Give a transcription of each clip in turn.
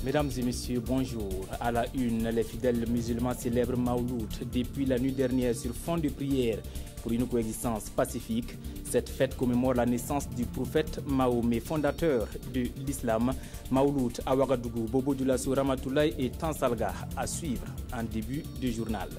Mesdames et messieurs, bonjour. À la une, les fidèles musulmans célèbrent Mawlud depuis la nuit dernière sur fond de prière pour une coexistence pacifique. Cette fête commémore la naissance du prophète Mahomet, fondateur de l'islam. Mawlud à Ouagadougou, Bobo Dioulasso, Ramatoulaye et Tansalga à suivre en début de journal.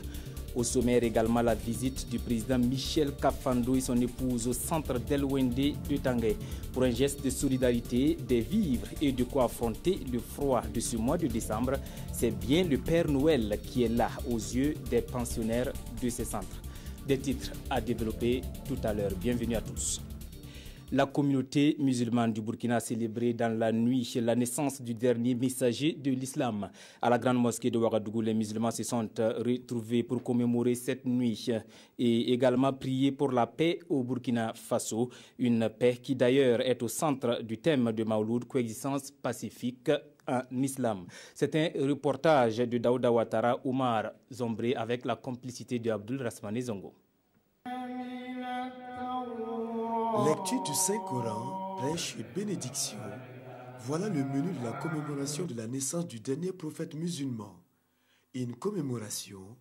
Au sommaire également la visite du président Michel Kafando et son épouse au centre d'El-Wende de Tanguay pour un geste de solidarité, des vivres et de quoi affronter le froid de ce mois de décembre. C'est bien le Père Noël qui est là aux yeux des pensionnaires de ces centres. Des titres à développer tout à l'heure. Bienvenue à tous. La communauté musulmane du Burkina a célébré dans la nuit la naissance du dernier messager de l'islam. À la grande mosquée de Ouagadougou, les musulmans se sont retrouvés pour commémorer cette nuit et également prier pour la paix au Burkina Faso. Une paix qui d'ailleurs est au centre du thème de Mawlud, coexistence pacifique en islam. C'est un reportage de Daouda Ouattara, Oumar Zombré avec la complicité de Abdul Rasmane Zongo. Lecture du Saint-Coran, prêche et bénédiction. Voilà le menu de la commémoration de la naissance du dernier prophète musulman. Une commémoration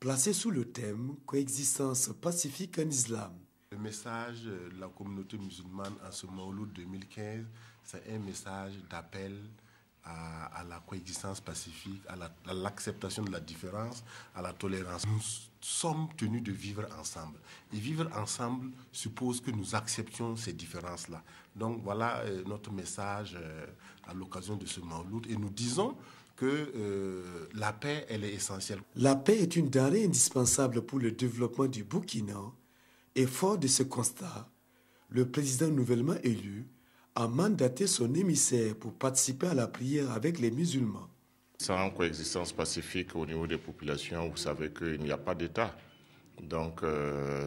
placée sous le thème « Coexistence pacifique en islam ». Le message de la communauté musulmane en ce Mawlud 2015, c'est un message d'appel à la coexistence pacifique, à l'acceptation de la différence, à la tolérance. Nous sommes tenus de vivre ensemble. Et vivre ensemble suppose que nous acceptions ces différences-là. Donc voilà notre message à l'occasion de ce Mawlud. Et nous disons que la paix, elle est essentielle. La paix est une denrée indispensable pour le développement du Burkina. Et fort de ce constat, le président nouvellement élu a mandaté son émissaire pour participer à la prière avec les musulmans. Sans coexistence pacifique au niveau des populations, vous savez qu'il n'y a pas d'État. Donc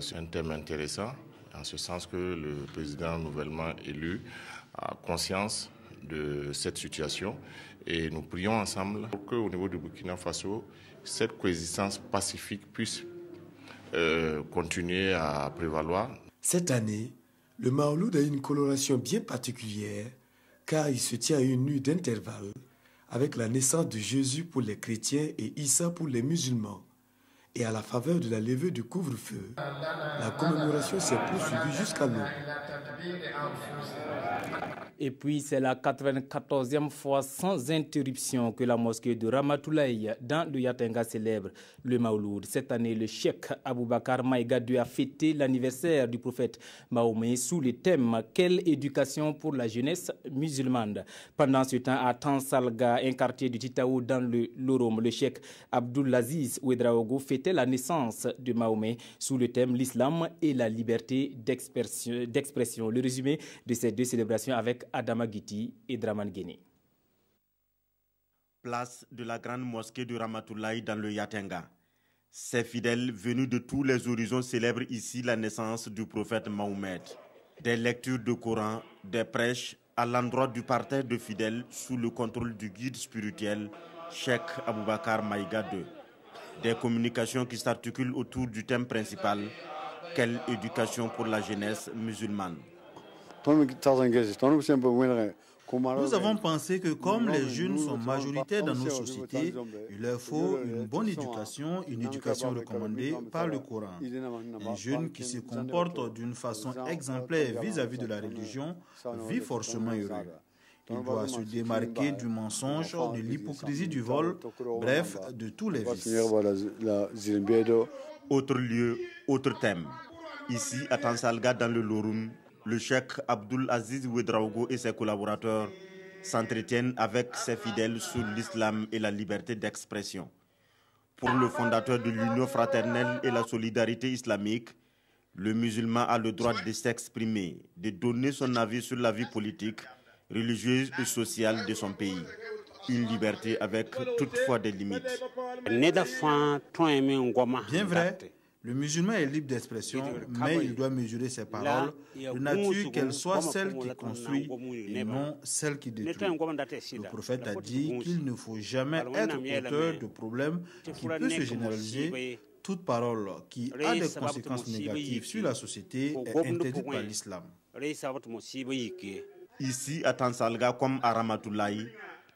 c'est un thème intéressant, en ce sens que le président nouvellement élu a conscience de cette situation. Et nous prions ensemble pour qu'au niveau du Burkina Faso, cette coexistence pacifique puisse continuer à prévaloir. Cette année, le Mawlud a une coloration bien particulière car il se tient à une nuit d'intervalle avec la naissance de Jésus pour les chrétiens et Issa pour les musulmans. Et à la faveur de la levée du couvre-feu, la commémoration s'est poursuivie jusqu'à l'aube. Et puis, c'est la 94e fois sans interruption que la mosquée de Ramatoulaye dans le Yatenga célèbre le Mawlud. Cette année, le cheikh Aboubakar Maïga II a fêté l'anniversaire du prophète Mahomet sous le thème « Quelle éducation pour la jeunesse musulmane ?» Pendant ce temps, à Tansalga, un quartier du Titaou dans le Lorom, le cheikh Abdoulaziz Ouedraogo fêtait la naissance de Mahomet sous le thème « L'islam et la liberté d'expression ». Le résumé de ces deux célébrations avec Adama Guiti et Draman Guéné. Place de la grande mosquée de Ramatoulaye dans le Yatenga. Ces fidèles venus de tous les horizons célèbrent ici la naissance du prophète Mahomet. Des lectures de Coran, des prêches à l'endroit du parterre de fidèles sous le contrôle du guide spirituel Cheikh Aboubakar Maïga II. Des communications qui s'articulent autour du thème principal « Quelle éducation pour la jeunesse musulmane ?» Nous avons pensé que comme les jeunes sont majoritaires dans nos sociétés, il leur faut une bonne éducation, une éducation recommandée par le Coran. Un jeune qui se comporte d'une façon exemplaire vis-à-vis de la religion vit forcément heureux. Il doit se démarquer du mensonge, de l'hypocrisie du vol, bref, de tous les vices. Autre lieu, autre thème. Ici, à Tansalga, dans le Loroum, le cheikh Abdoulaziz Ouedraogo et ses collaborateurs s'entretiennent avec ses fidèles sur l'islam et la liberté d'expression. Pour le fondateur de l'Union fraternelle et la solidarité islamique, le musulman a le droit de s'exprimer, de donner son avis sur la vie politique, religieuse et sociale de son pays. Une liberté avec toutefois des limites. Bien vrai, le musulman est libre d'expression, mais il doit mesurer ses paroles, de nature qu'elles soient celles qui construisent et non celles qui détruisent. Le prophète a dit qu'il ne faut jamais être auteur de problèmes qui peuvent se généraliser. Toute parole qui a des conséquences négatives sur la société est interdite par l'islam. Ici, à Tansalga comme à Ramatoulaye,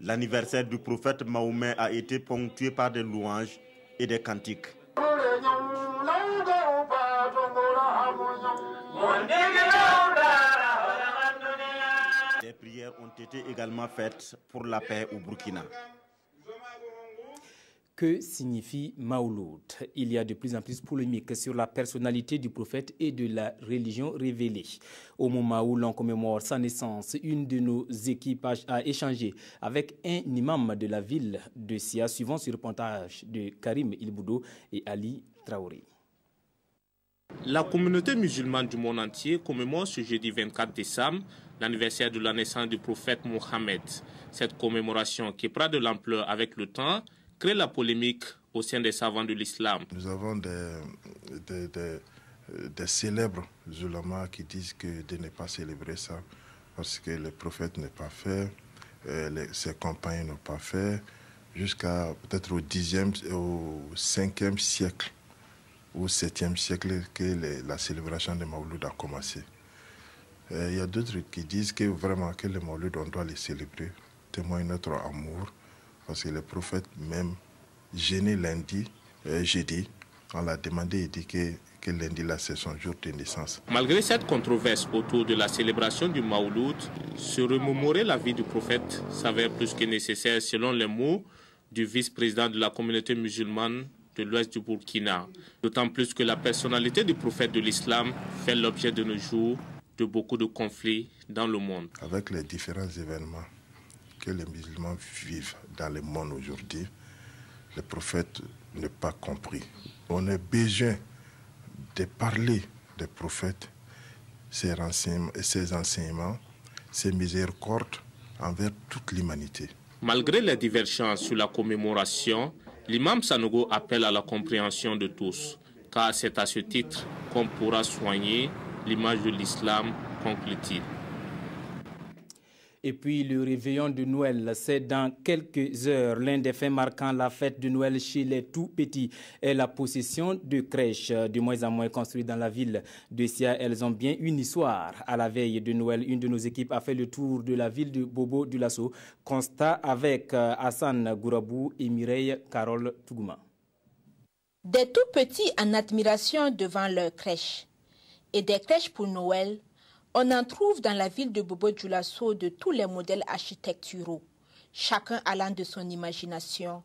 L'anniversaire du prophète Mahomet a été ponctué par des louanges et des cantiques. Des prières ont été également faites pour la paix au Burkina. Que signifie Mawlud? Il y a de plus en plus polémique sur la personnalité du prophète et de la religion révélée. Au moment où l'on commémore sa naissance, une de nos équipes a échangé avec un imam de la ville de Sia, suivant ce reportage de Karim Ilboudo et Ali Traoré. La communauté musulmane du monde entier commémore ce jeudi 24 décembre l'anniversaire de la naissance du prophète Mohammed. Cette commémoration, qui prend de l'ampleur avec le temps, crée la polémique au sein des savants de l'islam. Nous avons des célèbres ulémas qui disent que de ne pas célébrer ça parce que le prophète n'est pas fait, ses compagnons n'ont pas fait, jusqu'à peut-être au 10e, au 5e siècle ou 7e siècle que la célébration de Mawlud a commencé. Il y a d'autres qui disent que vraiment que le Mawlud, on doit les célébrer, témoigner notre amour. Parce que le prophète même, gêné jeudi, on l'a demandé et dit que lundi là c'est son jour de naissance. Malgré cette controverse autour de la célébration du Mawlud, se remémorer la vie du prophète s'avère plus que nécessaire selon les mots du vice-président de la communauté musulmane de l'ouest du Burkina. D'autant plus que la personnalité du prophète de l'islam fait l'objet de nos jours de beaucoup de conflits dans le monde. Avec les différents événements que les musulmans vivent dans le monde aujourd'hui, le prophète n'est pas compris. On a besoin de parler des prophètes, ses enseignements, ses miséricordes envers toute l'humanité. Malgré les divergences sur la commémoration, l'imam Sanogo appelle à la compréhension de tous, car c'est à ce titre qu'on pourra soigner l'image de l'islam, conclut-il. Et puis le réveillon de Noël, c'est dans quelques heures. L'un des faits marquant la fête de Noël chez les tout-petits est la possession de crèches de moins en moins construites dans la ville de Sia. Elles ont bien une histoire. À la veille de Noël, une de nos équipes a fait le tour de la ville de Bobo-Dioulasso. Constat avec Hassan Gourabou et Mireille Carole Tougouma. Des tout-petits en admiration devant leur crèche. Et des crèches pour Noël, on en trouve dans la ville de Bobo-Dioulasso de tous les modèles architecturaux, chacun allant de son imagination,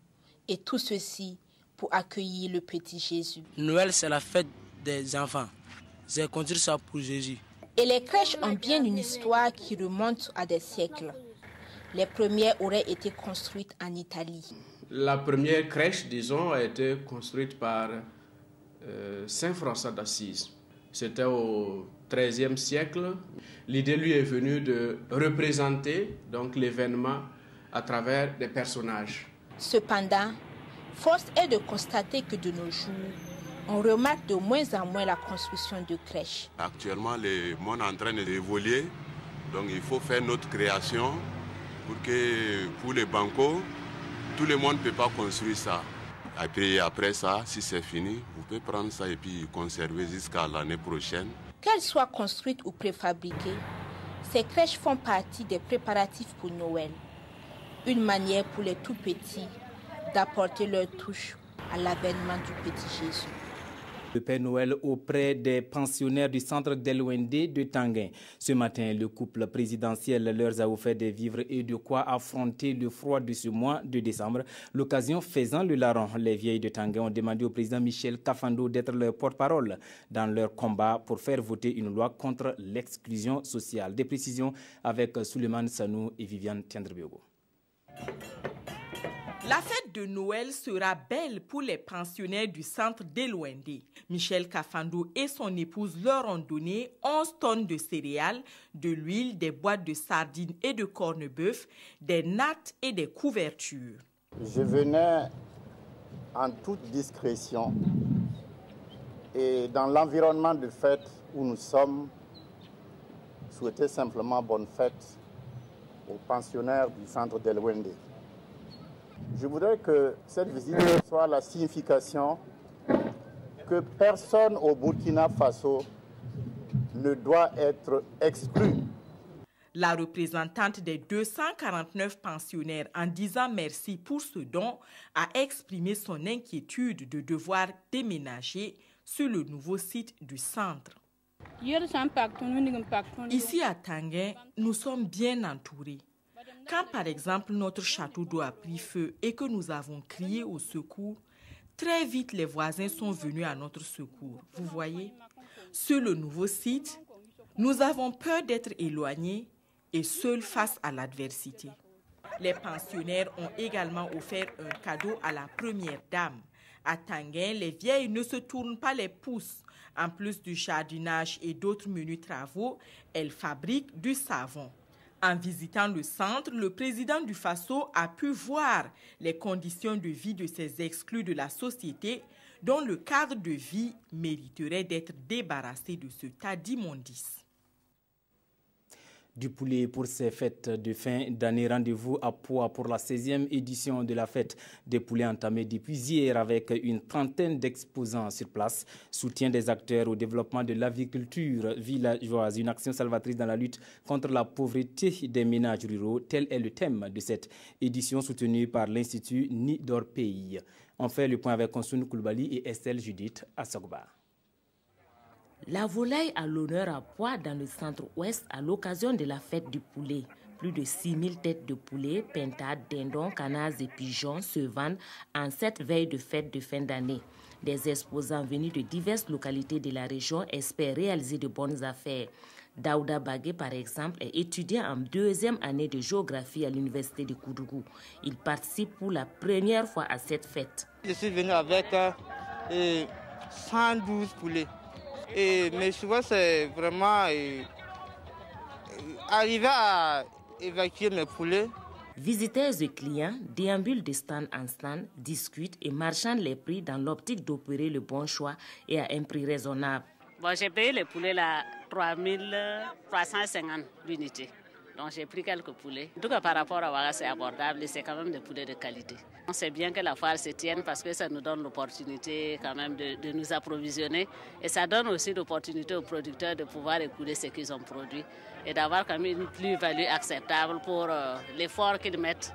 et tout ceci pour accueillir le petit Jésus. Noël, c'est la fête des enfants. J'ai construit ça pour Jésus. Et les crèches ont bien une histoire qui remonte à des siècles. Les premières auraient été construites en Italie. La première crèche, disons, a été construite par Saint François d'Assise. C'était au XIIIe siècle. L'idée lui est venue de représenter donc l'événement à travers des personnages. Cependant, force est de constater que de nos jours, on remarque de moins en moins la construction de crèches. Actuellement, le monde est en train d'évoluer, donc il faut faire notre création pour les bancos, tout le monde ne peut pas construire ça. Et puis après ça, si c'est fini, vous pouvez prendre ça et puis conserver jusqu'à l'année prochaine. Qu'elles soient construites ou préfabriquées, ces crèches font partie des préparatifs pour Noël. Une manière pour les tout-petits d'apporter leur touche à l'avènement du petit Jésus. Le Père Noël auprès des pensionnaires du centre d'Elwendé de Tanguin. Ce matin, le couple présidentiel leur a offert des vivres et de quoi affronter le froid de ce mois de décembre. L'occasion faisant le larron, les vieilles de Tanguin ont demandé au président Michel Kafando d'être leur porte-parole dans leur combat pour faire voter une loi contre l'exclusion sociale. Des précisions avec Souleymane Sanou et Viviane Tiendrebiogo. La fête de Noël sera belle pour les pensionnaires du centre d'Elwendé. Michel Kafando et son épouse leur ont donné 11 tonnes de céréales, de l'huile, des boîtes de sardines et de corned-beef, des nattes et des couvertures. Je venais en toute discrétion et dans l'environnement de fête où nous sommes, souhaiter simplement bonne fête aux pensionnaires du centre d'Elwendé. Je voudrais que cette visite soit la signification que personne au Burkina Faso ne doit être exclu. La représentante des 249 pensionnaires, en disant merci pour ce don, a exprimé son inquiétude de devoir déménager sur le nouveau site du centre. Ici à Tanguin, nous sommes bien entourés. Quand par exemple notre château d'eau a pris feu et que nous avons crié au secours, très vite les voisins sont venus à notre secours. Vous voyez, sur le nouveau site, nous avons peur d'être éloignés et seuls face à l'adversité. Les pensionnaires ont également offert un cadeau à la première dame. À Tanguin, les vieilles ne se tournent pas les pouces. En plus du jardinage et d'autres menus travaux, elles fabriquent du savon. En visitant le centre, le président du FASO a pu voir les conditions de vie de ces exclus de la société dont le cadre de vie mériterait d'être débarrassé de ce tas d'immondices. Du poulet pour ces fêtes de fin d'année. Rendez-vous à Poix pour la 16e édition de la fête des poulets entamée depuis hier avec une trentaine d'exposants sur place. Soutien des acteurs au développement de l'aviculture villageoise, une action salvatrice dans la lutte contre la pauvreté des ménages ruraux. Tel est le thème de cette édition soutenue par l'Institut Nidor Pays. On fait le point avec Konsoun Koulibaly et Estelle Judith Assogba. La volaille a l'honneur à Poix dans le centre-ouest à l'occasion de la fête du poulet. Plus de 6000 têtes de poulet, pintades, dindons, canards et pigeons se vendent en cette veille de fête de fin d'année. Des exposants venus de diverses localités de la région espèrent réaliser de bonnes affaires. Daouda Bagué, par exemple, est étudiant en 2e année de géographie à l'université de Koudougou. Il participe pour la première fois à cette fête. Je suis venu avec 112 poulets. Mais souvent, c'est vraiment arriver à évacuer mes poulets. Visiteurs et clients déambulent de stand en stand, discutent et marchandent les prix dans l'optique d'opérer le bon choix et à un prix raisonnable. Bon, j'ai payé les poulets là 3350 l'unité. Donc j'ai pris quelques poulets. En tout cas par rapport à Ouaga, c'est abordable et c'est quand même des poulets de qualité. On sait bien que la foire se tienne parce que ça nous donne l'opportunité quand même de nous approvisionner. Et ça donne aussi l'opportunité aux producteurs de pouvoir écouler ce qu'ils ont produit et d'avoir quand même une plus-value acceptable pour l'effort qu'ils mettent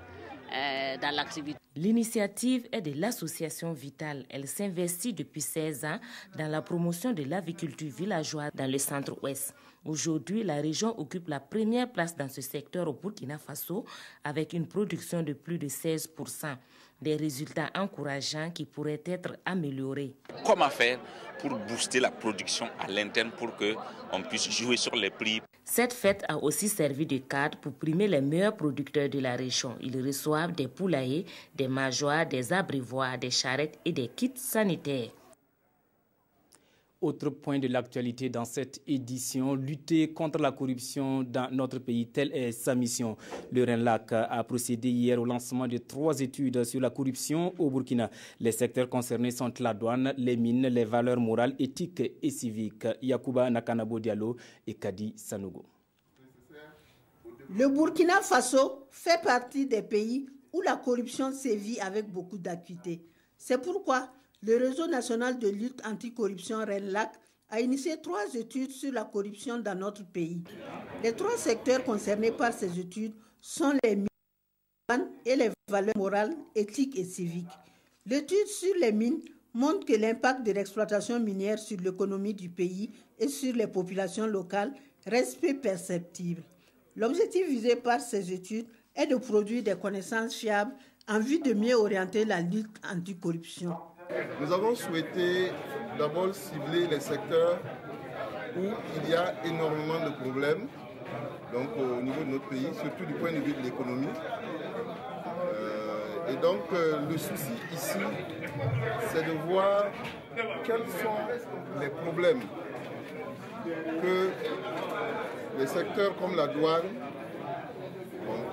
dans l'activité. L'initiative est de l'association Vital. Elle s'investit depuis 16 ans dans la promotion de l'aviculture villageoise dans le centre-ouest. Aujourd'hui, la région occupe la première place dans ce secteur au Burkina Faso avec une production de plus de 16%. Des résultats encourageants qui pourraient être améliorés. Comment faire pour booster la production à l'interne pour qu'on puisse jouer sur les prix? Cette fête a aussi servi de cadre pour primer les meilleurs producteurs de la région. Ils reçoivent des poulaillers, des mangeoires, des abreuvoirs, des charrettes et des kits sanitaires. Autre point de l'actualité dans cette édition, lutter contre la corruption dans notre pays, telle est sa mission. Le RENLAC a procédé hier au lancement de 3 études sur la corruption au Burkina. Les secteurs concernés sont la douane, les mines, les valeurs morales, éthiques et civiques. Yacouba Nakanabo Diallo et Kadi Sanogo. Le Burkina Faso fait partie des pays où la corruption sévit avec beaucoup d'acuité. C'est pourquoi le réseau national de lutte anticorruption RENLAC a initié 3 études sur la corruption dans notre pays. Les 3 secteurs concernés par ces études sont les mines et les valeurs morales, éthiques et civiques. L'étude sur les mines montre que l'impact de l'exploitation minière sur l'économie du pays et sur les populations locales reste peu perceptible. L'objectif visé par ces études est de produire des connaissances fiables en vue de mieux orienter la lutte anticorruption. Nous avons souhaité d'abord cibler les secteurs où il y a énormément de problèmes, donc au niveau de notre pays, surtout du point de vue de l'économie. Et donc le souci ici, c'est de voir quels sont les problèmes que les secteurs comme la douane,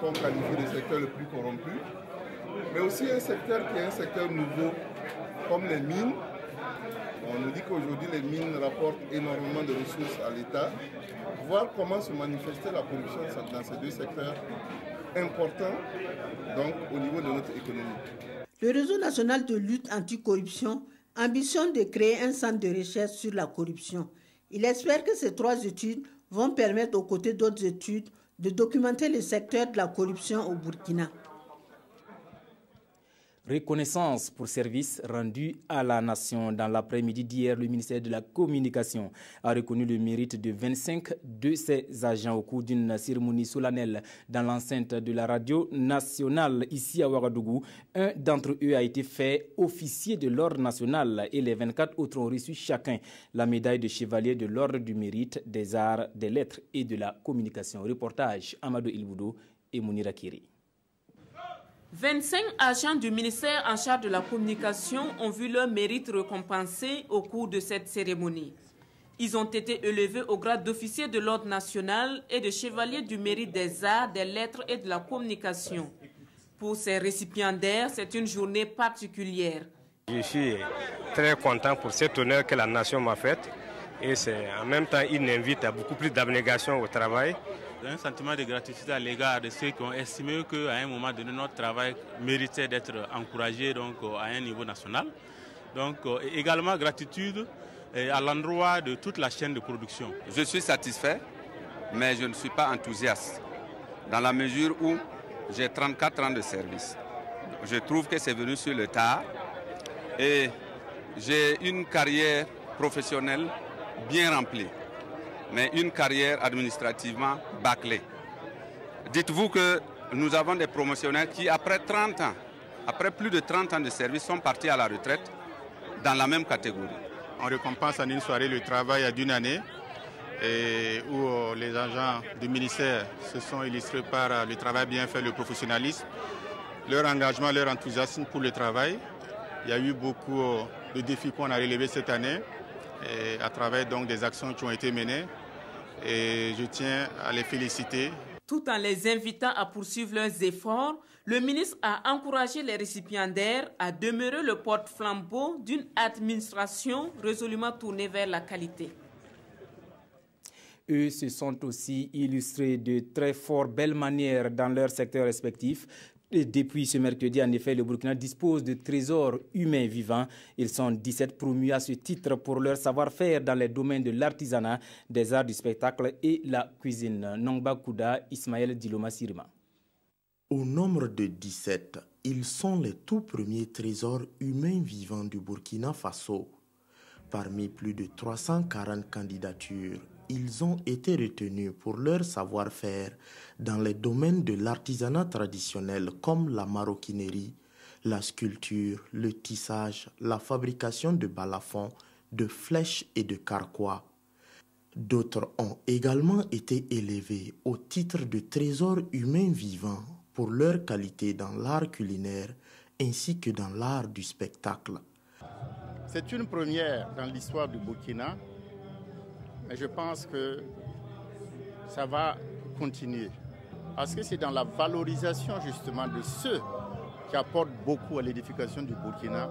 qu'on qualifie de secteur le plus corrompu, mais aussi un secteur qui est un secteur nouveau, comme les mines. On nous dit qu'aujourd'hui les mines rapportent énormément de ressources à l'État. Voir comment se manifester la corruption dans ces 2 secteurs importants donc, au niveau de notre économie. Le réseau national de lutte anticorruption ambitionne de créer un centre de recherche sur la corruption. Il espère que ces 3 études vont permettre, aux côtés d'autres études, de documenter le secteur de la corruption au Burkina. Reconnaissance pour service rendu à la nation. Dans l'après-midi d'hier, le ministère de la Communication a reconnu le mérite de 25 de ses agents au cours d'une cérémonie solennelle dans l'enceinte de la radio nationale ici à Ouagadougou. Un d'entre eux a été fait officier de l'ordre national et les 24 autres ont reçu chacun la médaille de chevalier de l'ordre du mérite des arts, des lettres et de la communication. Reportage Amadou Ilboudou et Mounira Kiri. 25 agents du ministère en charge de la communication ont vu leur mérite récompensé au cours de cette cérémonie. Ils ont été élevés au grade d'officier de l'ordre national et de chevalier du mérite des arts, des lettres et de la communication. Pour ces récipiendaires, c'est une journée particulière. Je suis très content pour cet honneur que la nation m'a fait et c'est en même temps une invite à beaucoup plus d'abnégation au travail. Un sentiment de gratitude à l'égard de ceux qui ont estimé qu'à un moment donné, notre travail méritait d'être encouragé donc, à un niveau national. Donc également gratitude à l'endroit de toute la chaîne de production. Je suis satisfait, mais je ne suis pas enthousiaste, dans la mesure où j'ai 34 ans de service. Je trouve que c'est venu sur le tard et j'ai une carrière professionnelle bien remplie, mais une carrière administrativement bâclée. Dites-vous que nous avons des promotionnaires qui, après 30 ans, après plus de 30 ans de service, sont partis à la retraite dans la même catégorie. On récompense en une soirée le travail d'une année et où les agents du ministère se sont illustrés par le travail bien fait, le professionnalisme, leur engagement, leur enthousiasme pour le travail. Il y a eu beaucoup de défis qu'on a relevés cette année et à travers donc des actions qui ont été menées. Et je tiens à les féliciter. Tout en les invitant à poursuivre leurs efforts, le ministre a encouragé les récipiendaires à demeurer le porte-flambeau d'une administration résolument tournée vers la qualité. Eux se sont aussi illustrés de très fort belles manières dans leur secteur respectif. Et depuis ce mercredi, en effet, le Burkina dispose de trésors humains vivants. Ils sont 17 promus à ce titre pour leur savoir-faire dans les domaines de l'artisanat, des arts du spectacle et la cuisine. Nongba Kouda, Ismaël Diloma Sirima. Au nombre de 17, ils sont les tout premiers trésors humains vivants du Burkina Faso. Parmi plus de 340 candidatures, ils ont été retenus pour leur savoir-faire dans les domaines de l'artisanat traditionnel comme la maroquinerie, la sculpture, le tissage, la fabrication de balafons, de flèches et de carquois. D'autres ont également été élevés au titre de trésors humains vivants pour leur qualité dans l'art culinaire ainsi que dans l'art du spectacle. C'est une première dans l'histoire du Burkina. Mais je pense que ça va continuer. Parce que c'est dans la valorisation justement de ceux qui apportent beaucoup à l'édification du Burkina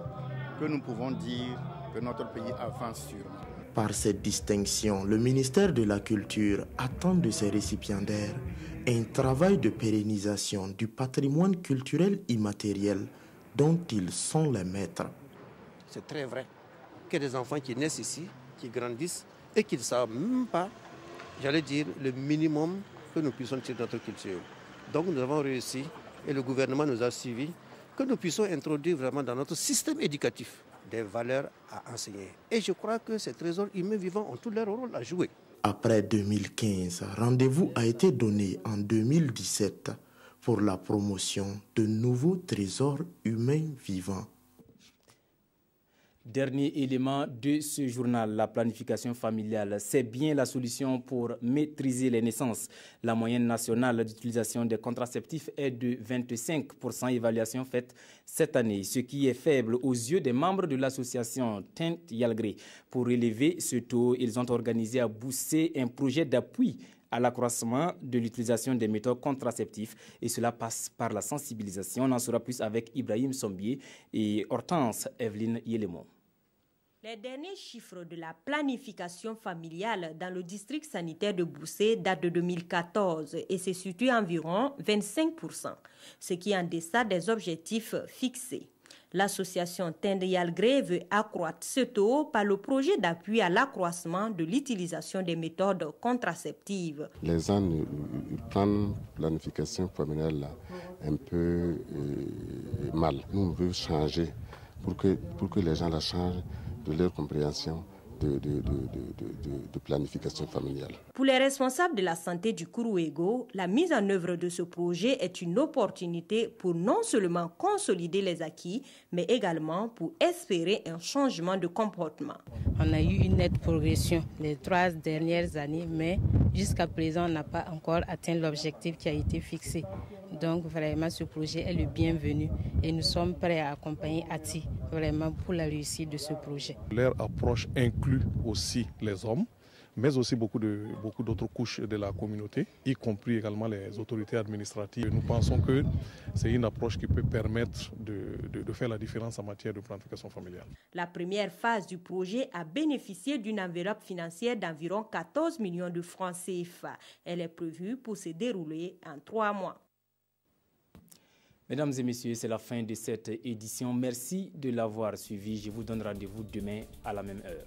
que nous pouvons dire que notre pays avance sûrement. Par cette distinction, le ministère de la Culture attend de ses récipiendaires un travail de pérennisation du patrimoine culturel immatériel dont ils sont les maîtres. C'est très vrai que des enfants qui naissent ici, qui grandissent, et qu'ils ne savent même pas, j'allais dire, le minimum que nous puissions tirer de notre culture. Donc nous avons réussi, et le gouvernement nous a suivis, que nous puissions introduire vraiment dans notre système éducatif des valeurs à enseigner. Et je crois que ces trésors humains vivants ont tout leur rôle à jouer. Après 2015, rendez-vous a été donné en 2017 pour la promotion de nouveaux trésors humains vivants. Dernier élément de ce journal, la planification familiale. C'est bien la solution pour maîtriser les naissances. La moyenne nationale d'utilisation des contraceptifs est de 25%, évaluation faite cette année, ce qui est faible aux yeux des membres de l'association Tent Yalgré. Pour élever ce taux, ils ont organisé à Boussé un projet d'appui à l'accroissement de l'utilisation des méthodes contraceptives et cela passe par la sensibilisation. On en saura plus avec Ibrahim Sombier et Hortense Evelyne Yélémon. Les derniers chiffres de la planification familiale dans le district sanitaire de Boussé datent de 2014 et se situe à environ 25%, ce qui est en deçà des objectifs fixés. L'association Tendrialgré veut accroître ce taux par le projet d'appui à l'accroissement de l'utilisation des méthodes contraceptives. Les gens prennent planification familiale là, un peu mal. Nous, on veut changer pour que les gens la changent de leur compréhension de planification familiale. Pour les responsables de la santé du Kuruego, la mise en œuvre de ce projet est une opportunité pour non seulement consolider les acquis, mais également pour espérer un changement de comportement. On a eu une nette progression les 3 dernières années, mais jusqu'à présent, on n'a pas encore atteint l'objectif qui a été fixé. Donc vraiment, ce projet est le bienvenu et nous sommes prêts à accompagner ATI vraiment pour la réussite de ce projet. Leur approche inclut aussi les hommes, mais aussi beaucoup d'autres couches de la communauté, y compris également les autorités administratives. Nous pensons que c'est une approche qui peut permettre de faire la différence en matière de planification familiale. La première phase du projet a bénéficié d'une enveloppe financière d'environ 14 millions de francs CFA. Elle est prévue pour se dérouler en 3 mois. Mesdames et messieurs, c'est la fin de cette édition. Merci de l'avoir suivi. Je vous donne rendez-vous demain à la même heure.